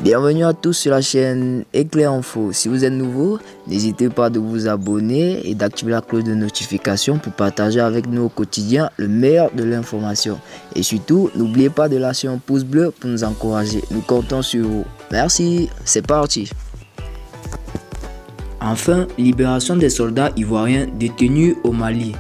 Bienvenue à tous sur la chaîne Éclair Info. Si vous êtes nouveau, n'hésitez pas de vous abonner et d'activer la cloche de notification pour partager avec nous au quotidien le meilleur de l'information. Et surtout, n'oubliez pas de lâcher un pouce bleu pour nous encourager. Nous comptons sur vous. Merci, c'est parti. Enfin, libération des soldats ivoiriens détenus au Mali.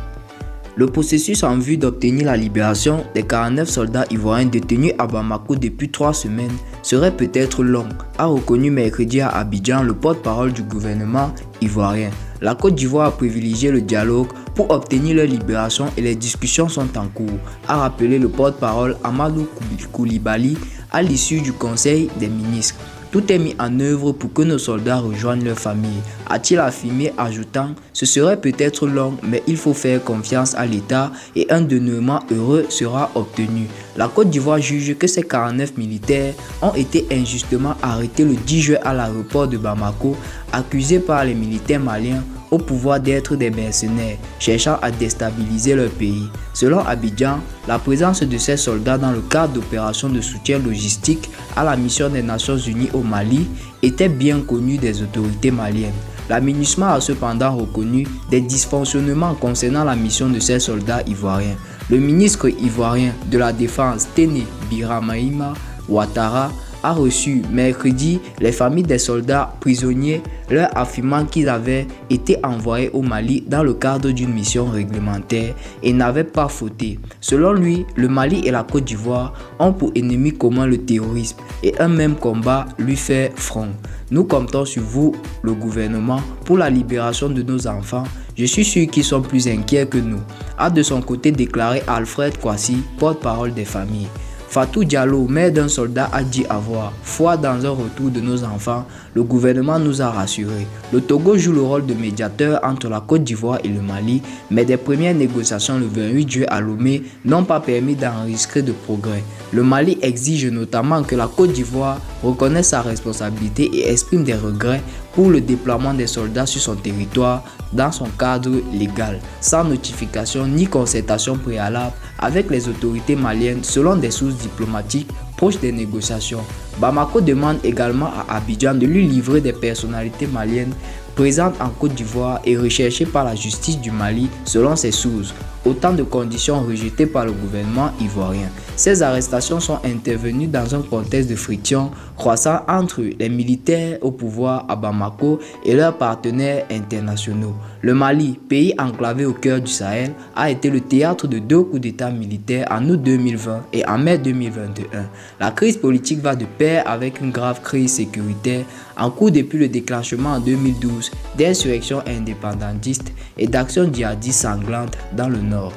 Le processus en vue d'obtenir la libération des 49 soldats ivoiriens détenus à Bamako depuis 3 semaines serait peut-être long, a reconnu mercredi à Abidjan le porte-parole du gouvernement ivoirien. La Côte d'Ivoire a privilégié le dialogue pour obtenir leur libération et les discussions sont en cours, a rappelé le porte-parole Amadou Koulibaly à l'issue du Conseil des ministres. Tout est mis en œuvre pour que nos soldats rejoignent leur famille, a-t-il affirmé, ajoutant « Ce serait peut-être long, mais il faut faire confiance à l'État et un dénouement heureux sera obtenu. » La Côte d'Ivoire juge que ces 49 militaires ont été injustement arrêtés le 10 juin à l'aéroport de Bamako, accusés par les militaires maliens au pouvoir d'être des mercenaires, cherchant à déstabiliser leur pays. Selon Abidjan, la présence de ces soldats dans le cadre d'opérations de soutien logistique à la mission des Nations Unies au Mali était bien connue des autorités maliennes. La MINUSMA a cependant reconnu des dysfonctionnements concernant la mission de ces soldats ivoiriens. Le ministre ivoirien de la Défense, Téné Birahima Ouattara, a reçu mercredi les familles des soldats prisonniers, leur affirmant qu'ils avaient été envoyés au Mali dans le cadre d'une mission réglementaire et n'avaient pas fauté. Selon lui, le Mali et la Côte d'Ivoire ont pour ennemi commun le terrorisme et un même combat lui fait front. Nous comptons sur vous, le gouvernement, pour la libération de nos enfants. Je suis sûr qu'ils sont plus inquiets que nous, a de son côté déclaré Alfred Kwasi, porte-parole des familles. Fatou Diallo, mère d'un soldat, a dit avoir foi dans un retour de nos enfants. Le gouvernement nous a rassurés. Le Togo joue le rôle de médiateur entre la Côte d'Ivoire et le Mali, mais des premières négociations le 28 juillet à Lomé n'ont pas permis d'enregistrer de progrès. Le Mali exige notamment que la Côte d'Ivoire reconnaisse sa responsabilité et exprime des regrets pour le déploiement des soldats sur son territoire dans son cadre légal, sans notification ni concertation préalable avec les autorités maliennes selon des sources diplomatiques proches des négociations. Bamako demande également à Abidjan de lui livrer des personnalités maliennes présentes en Côte d'Ivoire et recherchées par la justice du Mali selon ses sources. Autant de conditions rejetées par le gouvernement ivoirien. Ces arrestations sont intervenues dans un contexte de friction croissant entre les militaires au pouvoir à Bamako et leurs partenaires internationaux. Le Mali, pays enclavé au cœur du Sahel, a été le théâtre de 2 coups d'État militaires en août 2020 et en mai 2021. La crise politique va de pair avec une grave crise sécuritaire en cours depuis le déclenchement en 2012 d'insurrections indépendantistes et d'actions djihadistes sanglantes dans le Nord.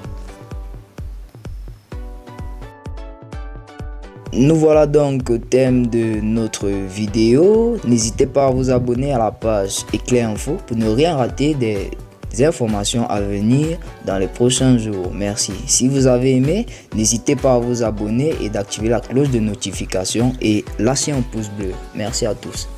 Nous voilà donc au thème de notre vidéo. N'hésitez pas à vous abonner à la page Éclair Info pour ne rien rater des informations à venir dans les prochains jours. Merci. Si vous avez aimé, n'hésitez pas à vous abonner et d'activer la cloche de notification et lâcher un pouce bleu. Merci à tous.